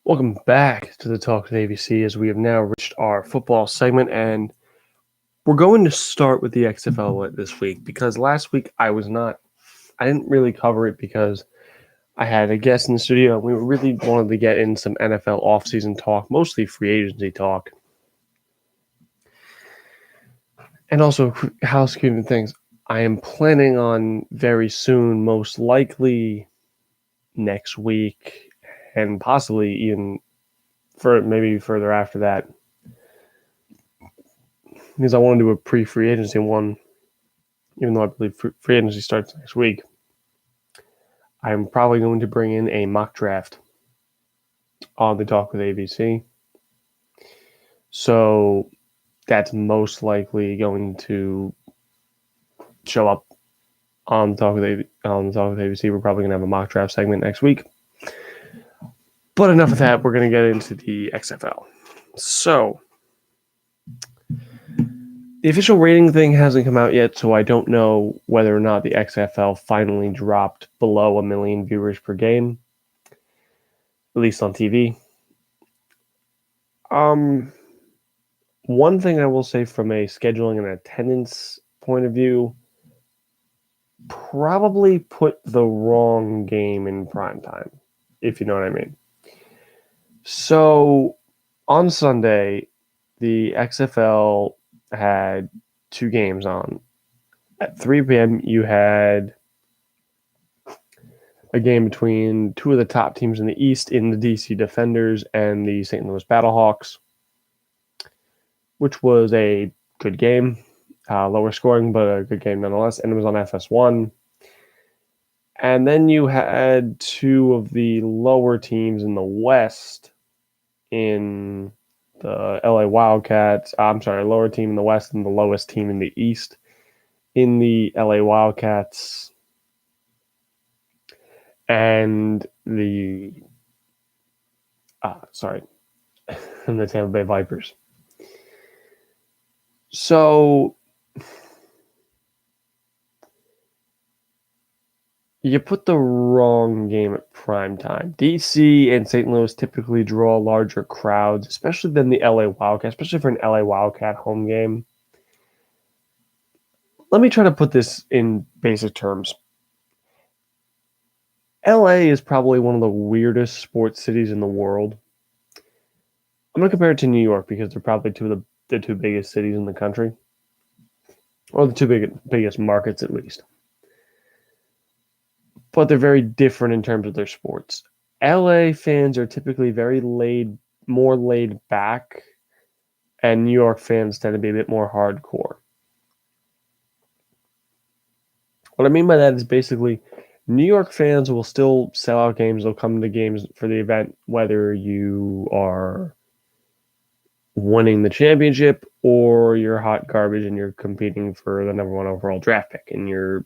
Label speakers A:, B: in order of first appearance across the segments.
A: Welcome back to the Talk with AVC as we have now reached our football segment, and we're going to start with the XFL this week because last week I didn't really cover it because I had a guest in the studio and we really wanted to get in some NFL offseason talk, mostly free agency talk, and also housekeeping things. I am planning on very soon, most likely next week, and possibly even maybe further after that, because I want to do a pre-free agency one, even though I believe free agency starts next week. I'm probably going to bring in a mock draft on the Talk with AVC. So that's most likely going to show up on the Talk with AVC. We're probably going to have a mock draft segment next week. But enough of that. We're going to get into the XFL. So the official rating thing hasn't come out yet, so I don't know whether or not the XFL finally dropped below 1 million viewers per game, at least on TV. One thing I will say from a scheduling and attendance point of view, probably put the wrong game in prime time, if you know what I mean. So on Sunday, the XFL had two games on. At 3 p.m., you had a game between two of the top teams in the East in the DC Defenders and the St. Louis Battlehawks, which was a good game. Lower scoring, but a good game nonetheless, and it was on FS1. And then you had two of the lower teams in the West in the LA Wildcats. Lower team in the West and the lowest team in the East in the LA Wildcats and the and the Tampa Bay Vipers. So you put the wrong game at prime time. DC and St. Louis typically draw larger crowds, especially than the LA Wildcat, especially for an LA Wildcat home game. Let me try to put this in basic terms. LA is probably one of the weirdest sports cities in the world. I'm going to compare it to New York because they're probably the two biggest cities in the country, or the two biggest markets at least. But they're very different in terms of their sports. LA fans are typically more laid back, and New York fans tend to be a bit more hardcore. What I mean by that is basically New York fans will still sell out games. They'll come to games for the event, whether you are winning the championship or you're hot garbage and you're competing for the number one overall draft pick in your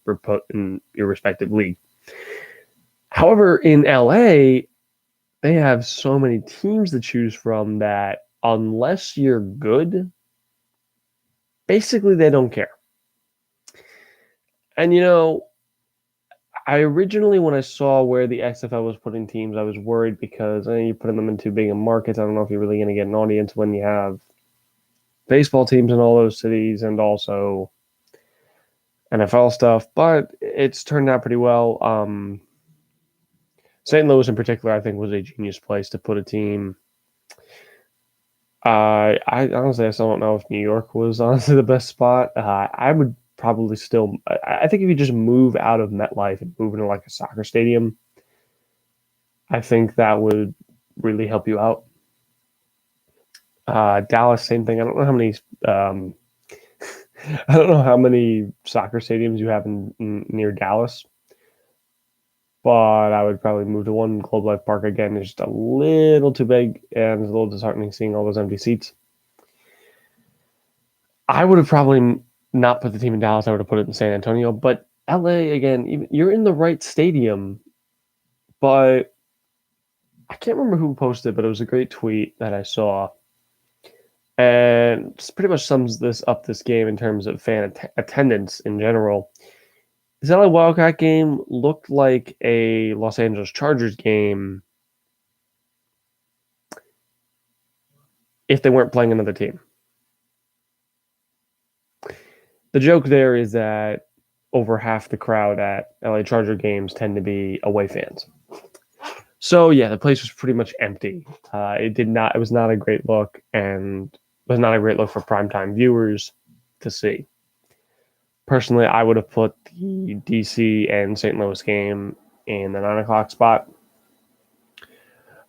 A: respective league. However, in LA, they have so many teams to choose from that unless you're good, basically they don't care. And I originally, when I saw where the XFL was putting teams, I was worried because you're putting them in too big of markets. I don't know if you're really going to get an audience when you have baseball teams in all those cities and also NFL stuff, but it's turned out pretty well. St. Louis in particular, I think, was a genius place to put a team. I honestly, I still don't know if New York was honestly the best spot. I would probably still, I think if you just move out of MetLife and move into like a soccer stadium, I think that would really help you out. Dallas, same thing. I don't know how many, I don't know how many soccer stadiums you have near Dallas, but I would probably move to one. Globe Life Park again is just a little too big, and it's a little disheartening seeing all those empty seats. I would have probably not put the team in Dallas. I would have put it in San Antonio. But LA, again, you're in the right stadium. But I can't remember who posted it, but it was a great tweet that I saw. And it pretty much sums this game in terms of fan attendance in general. This LA Wildcat game looked like a Los Angeles Chargers game if they weren't playing another team. The joke there is that over half the crowd at LA Charger games tend to be away fans. So yeah, the place was pretty much empty. It was not a great look, and was not a great look for primetime viewers to see. Personally, I would have put the DC and St. Louis game in the 9 o'clock spot.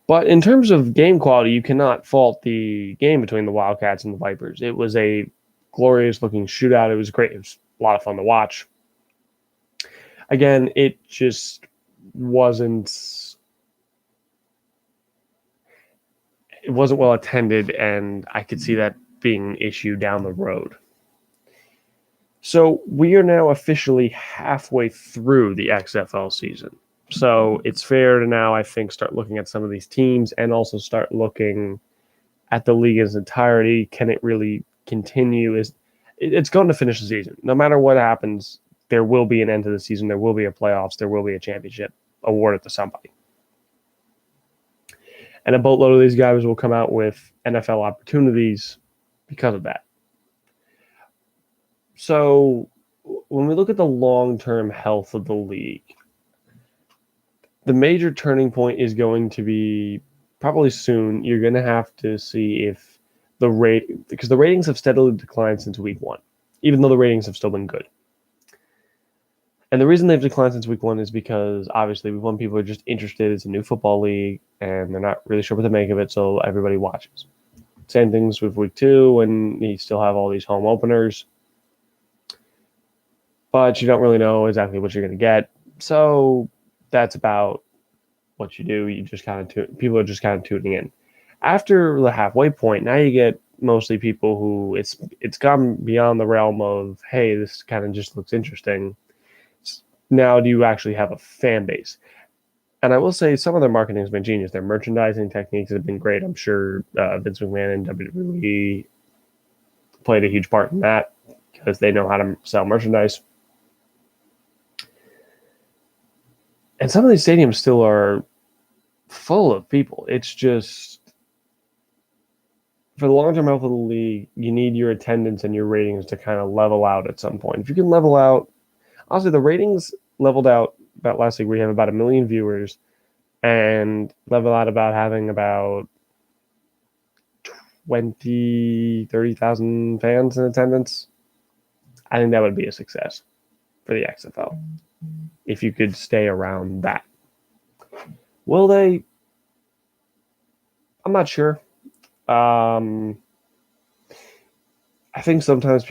A: But in terms of game quality, you cannot fault the game between the Wildcats and the Vipers. It was a glorious looking shootout. It was great. It was a lot of fun to watch. Again, it just wasn't well attended, and I could see that being an issue down the road. So we are now officially halfway through the XFL season. So it's fair to now, I think, start looking at some of these teams and also start looking at the league in its entirety. Can it really continue? It's going to finish the season. No matter what happens, there will be an end to the season. There will be a playoffs. There will be a championship awarded to somebody. And a boatload of these guys will come out with NFL opportunities because of that. So when we look at the long-term health of the league, the major turning point is going to be probably soon. You're going to have to see if because the ratings have steadily declined since week 1, even though the ratings have still been good. And the reason they've declined since week 1 is because obviously week 1 people are just interested. It's a new football league and they're not really sure what to make of it, so everybody watches. Same things with week 2, and you still have all these home openers, but you don't really know exactly what you're going to get. So that's about what you do. You just kind of people are just kind of tuning in. After the halfway point, now you get mostly people who it's gone beyond the realm of, hey, this kind of just looks interesting. Now, do you actually have a fan base? And I will say some of their marketing has been genius. Their merchandising techniques have been great. I'm sure Vince McMahon and WWE played a huge part in that because they know how to sell merchandise. And some of these stadiums still are full of people. It's just, for the long-term health of the league, you need your attendance and your ratings to kind of level out at some point. If you can level out, honestly, the ratings leveled out about last week. We have about 1 million viewers, and level out about having about 30,000 fans in attendance. I think that would be a success for the XFL if you could stay around that. Will they? I'm not sure. I think sometimes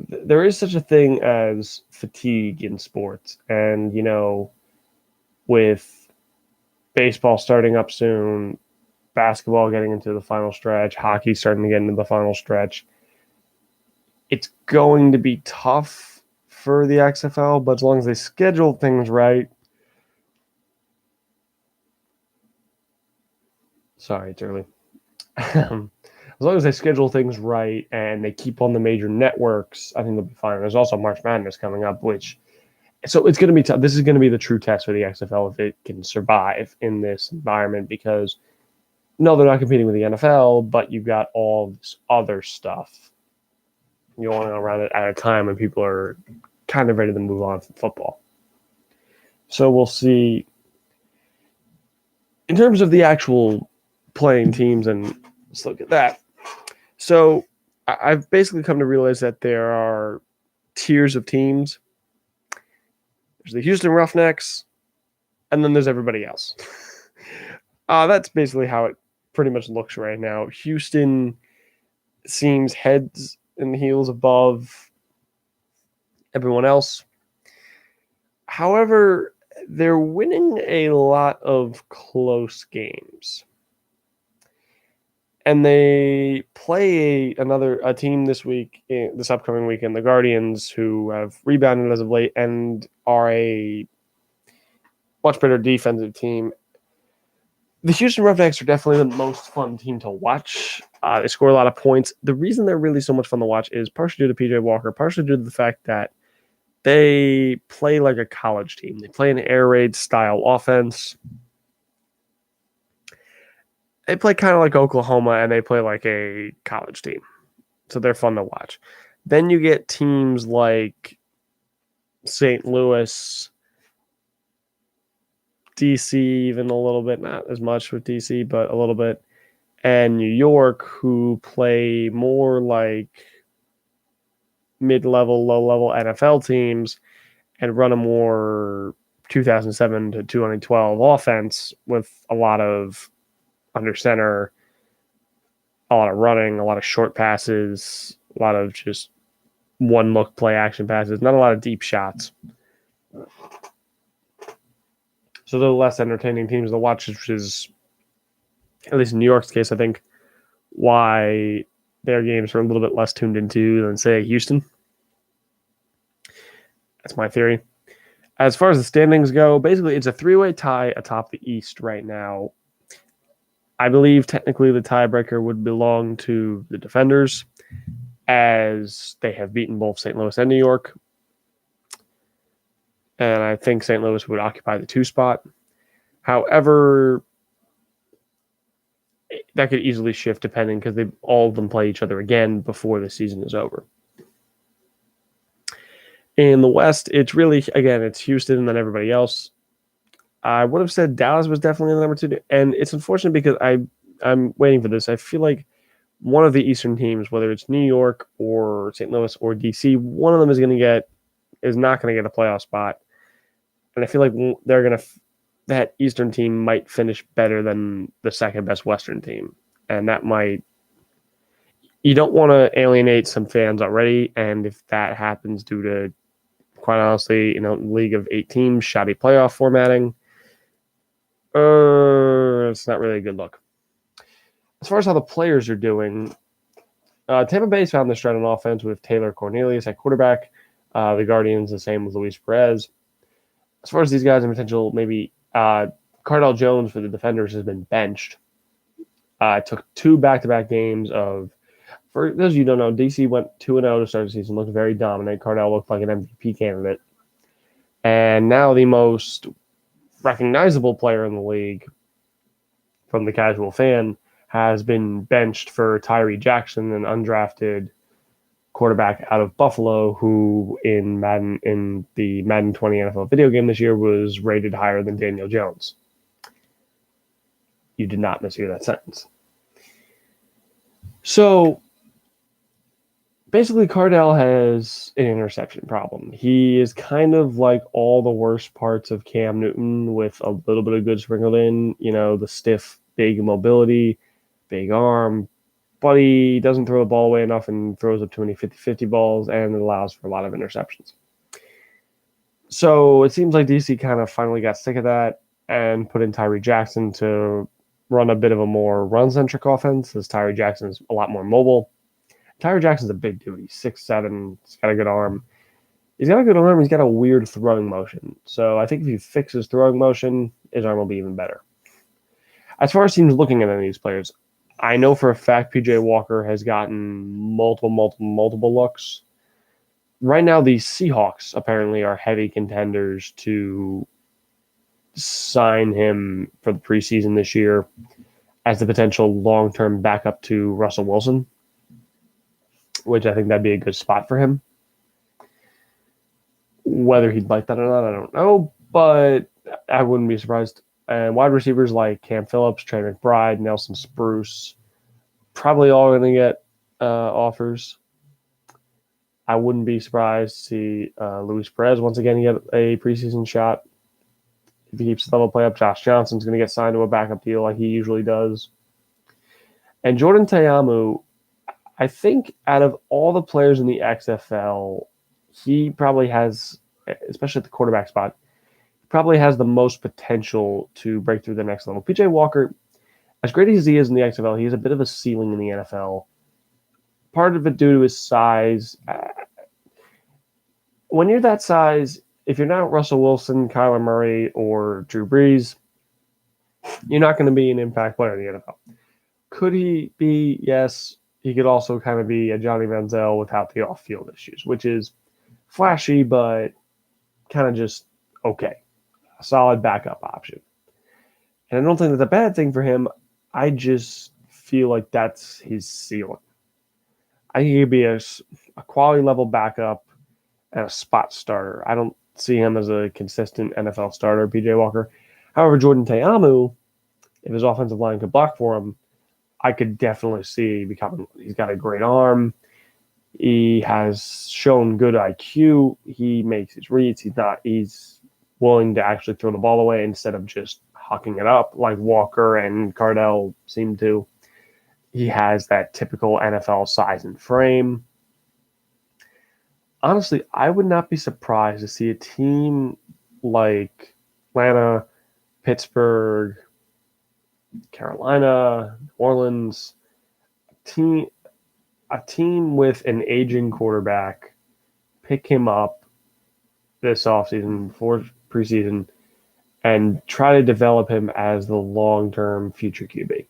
A: there is such a thing as fatigue in sports. And, with baseball starting up soon, basketball getting into the final stretch, hockey starting to get into the final stretch, it's going to be tough for the XFL, but as long as they schedule things right. Sorry, it's early. As long as they schedule things right and they keep on the major networks, I think they'll be fine. There's also March Madness coming up, so it's going to be tough. This is going to be the true test for the XFL if it can survive in this environment, because no, they're not competing with the NFL, but you've got all this other stuff going around it at a time when people are kind of ready to move on from football. So we'll see. In terms of the actual playing teams, and let's look at that. So I've basically come to realize that there are tiers of teams. There's the Houston Roughnecks, and then there's everybody else. That's basically how it pretty much looks right now. Houston seems heads and heels above everyone else. However, they're winning a lot of close games. And they play a team this upcoming weekend, the Guardians, who have rebounded as of late and are a much better defensive team. The Houston Roughnecks are definitely the most fun team to watch. They score a lot of points. The reason they're really so much fun to watch is partially due to PJ Walker, partially due to the fact that they play like a college team. They play an air raid style offense. They play kind of like Oklahoma, and they play like a college team. So they're fun to watch. Then you get teams like St. Louis, DC, even a little bit, not as much with DC, but a little bit, and New York, who play more like mid-level, low-level NFL teams and run a more 2007 to 2012 offense with a lot of under center, a lot of running, a lot of short passes, a lot of just one look play action passes, not a lot of deep shots. So they're less entertaining teams to watch, which is, at least in New York's case, I think, why their games are a little bit less tuned into than, say, Houston. That's my theory. As far as the standings go, basically it's a three-way tie atop the East right now. I believe technically the tiebreaker would belong to the Defenders, as they have beaten both St. Louis and New York. And I think St. Louis would occupy the 2 spot. However, that could easily shift depending, because all of them play each other again before the season is over. In the West, it's really, again, it's Houston and then everybody else. I would have said Dallas was definitely the number 2. And it's unfortunate because I'm waiting for this. I feel like one of the Eastern teams, whether it's New York or St. Louis or DC, one of them is not going to get a playoff spot. And I feel like that Eastern team might finish better than the second best Western team. And you don't want to alienate some fans already. And if that happens due to, quite honestly, league of 8 teams, shoddy playoff formatting, it's not really a good look. As far as how the players are doing, Tampa Bay's found their stride on offense with Taylor Cornelius at quarterback. The Guardians, the same with Luis Perez. As far as these guys and potential, maybe Cardell Jones for the Defenders has been benched. Took 2 back-to-back games of, for those of you who don't know, DC went 2-0 to start the season, looked very dominant. Cardell looked like an MVP candidate. And now the most recognizable player in the league from the casual fan has been benched for Tyree Jackson, an undrafted quarterback out of Buffalo, who in the Madden 20 NFL video game this year was rated higher than Daniel Jones. You did not mishear that sentence. So basically, Cardell has an interception problem. He is kind of like all the worst parts of Cam Newton, with a little bit of good sprinkled in, the stiff, big mobility, big arm, but he doesn't throw the ball away enough and throws up too many 50-50 balls, and it allows for a lot of interceptions. So it seems like DC kind of finally got sick of that and put in Tyree Jackson to run a bit of a more run-centric offense, as Tyree Jackson is a lot more mobile. Tyree Jackson's a big dude. He's 6'7". He's got a good arm. He's got a weird throwing motion. So I think if he fixes throwing motion, his arm will be even better. As far as teams looking at any of these players, I know for a fact PJ Walker has gotten multiple looks. Right now, the Seahawks apparently are heavy contenders to sign him for the preseason this year as the potential long-term backup to Russell Wilson, which I think that'd be a good spot for him. Whether he'd like that or not, I don't know, but I wouldn't be surprised. And wide receivers like Cam Phillips, Trey McBride, Nelson Spruce, probably all going to get offers. I wouldn't be surprised to see Luis Perez once again get a preseason shot. If he keeps the level play up, Josh Johnson's going to get signed to a backup deal like he usually does. And Jordan Ta'amu, I think out of all the players in the XFL, he probably has, especially at the quarterback spot, probably has the most potential to break through the next level. PJ Walker, as great as he is in the XFL, he has a bit of a ceiling in the NFL. Part of it due to his size. When you're that size, if you're not Russell Wilson, Kyler Murray, or Drew Brees, you're not going to be an impact player in the NFL. Could he be? Yes. He could also kind of be a Johnny Manziel without the off-field issues, which is flashy, but kind of just okay. A solid backup option. And I don't think that's a bad thing for him. I just feel like that's his ceiling. I think he'd be a quality level backup and a spot starter. I don't see him as a consistent NFL starter, PJ Walker. However, Jordan Teamu, if his offensive line could block for him, I could definitely see becoming. He's got a great arm. He has shown good IQ. He makes his reads. He's willing to actually throw the ball away instead of just hucking it up like Walker and Cardell seem to. He has that typical NFL size and frame. Honestly, I would not be surprised to see a team like Atlanta, Pittsburgh, Carolina, New Orleans, team a team with an aging quarterback pick him up this offseason before preseason and try to develop him as the long-term future QB.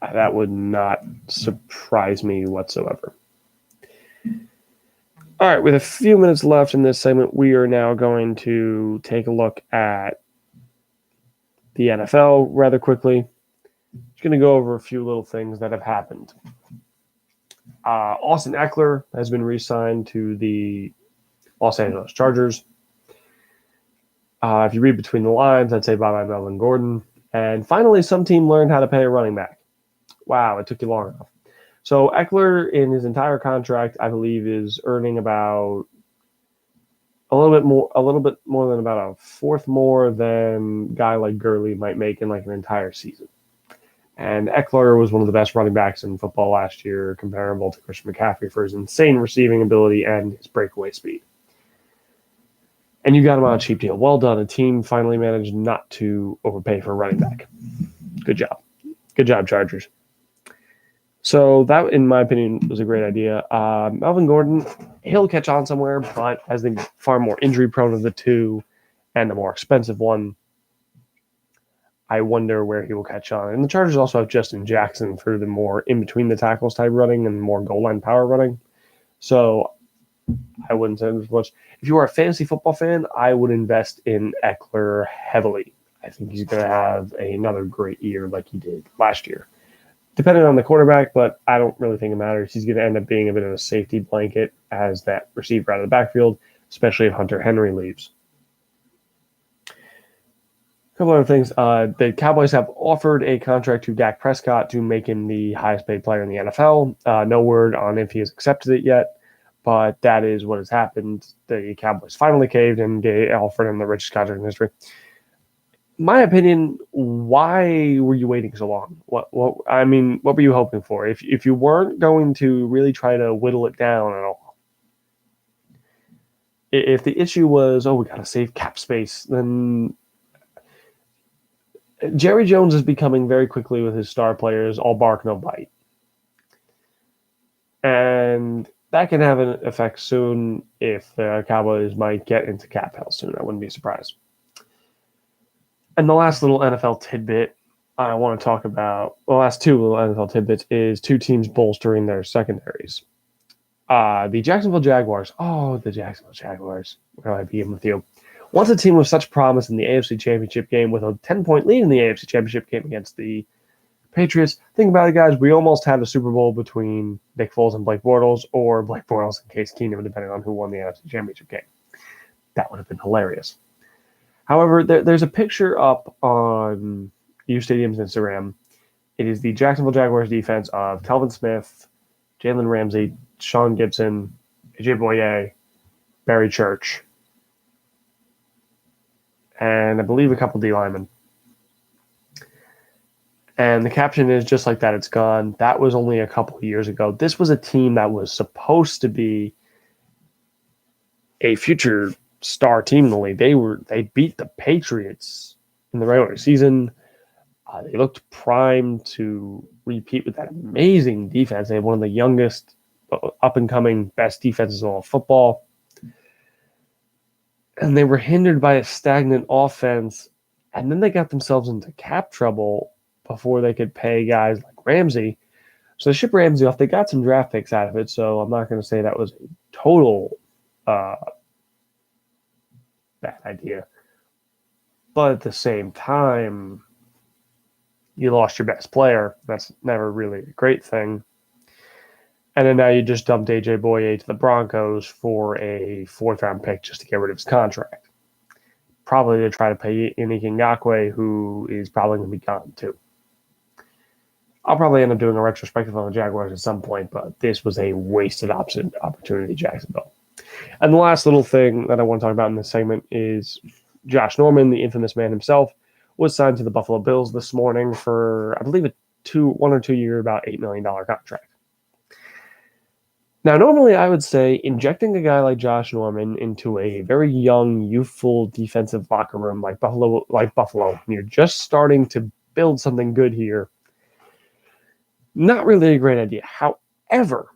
A: That would not surprise me whatsoever. All right, with a few minutes left in this segment, we are now going to take a look at the NFL rather quickly. Just going to go over a few little things that have happened. Austin Eckler has been re-signed to the Los Angeles Chargers. If you read between the lines, I'd say bye-bye Melvin Gordon. And finally, some team learned how to pay a running back. Wow, it took you long enough. So Eckler, in his entire contract, I believe, is earning about a little bit more than about a fourth more than a guy like Gurley might make in like an entire season. And Eckler was one of the best running backs in football last year, comparable to Christian McCaffrey for his insane receiving ability and his breakaway speed. And you got him on a cheap deal. Well done. A team finally managed not to overpay for a running back. Good job. Good job, Chargers. So that, in my opinion, was a great idea. Melvin Gordon, he'll catch on somewhere, but as the far more injury-prone of the two and the more expensive one, I wonder where he will catch on. And the Chargers also have Justin Jackson for the more in-between-the-tackles type running and more goal-line power running. So I wouldn't say as much. If you are a fantasy football fan, I would invest in Eckler heavily. I think he's going to have another great year like he did last year. Depending on the quarterback, but I don't really think it matters. He's going to end up being a bit of a safety blanket as that receiver out of the backfield, especially if Hunter Henry leaves. A couple other things. The Cowboys have offered a contract to Dak Prescott to make him the highest paid player in the NFL. No word on if he has accepted it yet, but that is what has happened. The Cowboys finally caved and offered him the richest contract in history. My opinion, why were you waiting so long? What were you hoping for? If you weren't going to really try to whittle it down at all, if the issue was, we got to save cap space, then Jerry Jones is becoming very quickly with his star players all bark no bite, and that can have an effect soon if the Cowboys might get into cap hell soon. I wouldn't be surprised. And the last little NFL tidbit I want to talk about, the last two little NFL tidbits, is two teams bolstering their secondaries. The Jacksonville Jaguars. Oh, the Jacksonville Jaguars. Where do I begin with you? Once a team with such promise in the AFC Championship game with a 10-point lead in the AFC Championship game against the Patriots. Think about it, guys. We almost had a Super Bowl between Nick Foles and Blake Bortles, or Blake Bortles and Case Keenum, depending on who won the NFC Championship game. That would have been hilarious. However, there's a picture up on U Stadium's Instagram. It is the Jacksonville Jaguars defense of Telvin Smith, Jalen Ramsey, Sean Gibson, AJ Boye, Barry Church, and I believe a couple D linemen. And the caption is, just like that, it's gone. That was only a couple of years ago. This was a team that was supposed to be a future star team in the league. They beat the Patriots in the regular season. They looked primed to repeat with that amazing defense. They had one of the youngest, up-and-coming, best defenses in all of football. And they were hindered by a stagnant offense, and then they got themselves into cap trouble before they could pay guys like Ramsey. So they shipped Ramsey off. They got some draft picks out of it, so I'm not going to say that was a total bad idea. But at the same time, you lost your best player. That's never really a great thing. And then now you just dumped AJ Boye to the Broncos for a 4th-round pick just to get rid of his contract. Probably to try to pay Yannick Ngakoue, who is probably going to be gone too. I'll probably end up doing a retrospective on the Jaguars at some point, but this was a wasted opportunity, Jacksonville. And the last little thing that I want to talk about in this segment is Josh Norman, the infamous man himself, was signed to the Buffalo Bills this morning for, I believe, a 1 or 2 year, about $8 million contract. Now, normally I would say injecting a guy like Josh Norman into a very young, youthful defensive locker room like Buffalo, you're just starting to build something good here. Not really a great idea. However,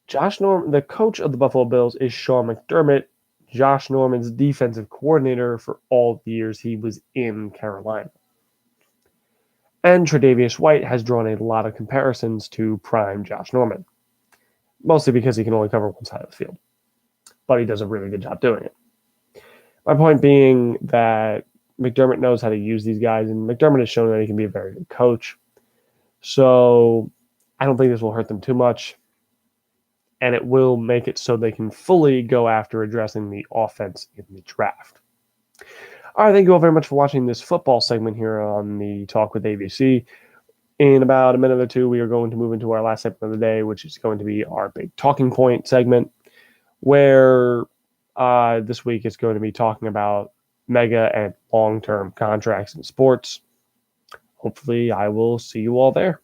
A: Josh Norman, the coach of the Buffalo Bills, is Sean McDermott, Josh Norman's defensive coordinator for all the years he was in Carolina. And Tre'Davious White has drawn a lot of comparisons to prime Josh Norman, mostly because he can only cover one side of the field. But he does a really good job doing it. My point being that McDermott knows how to use these guys, and McDermott has shown that he can be a very good coach. So I don't think this will hurt them too much. And it will make it so they can fully go after addressing the offense in the draft. All right, thank you all very much for watching this football segment here on the Talk with AVC. In about a minute or two, we are going to move into our last segment of the day, which is going to be our big talking point segment, where this week it's going to be talking about mega and long-term contracts in sports. Hopefully, I will see you all there.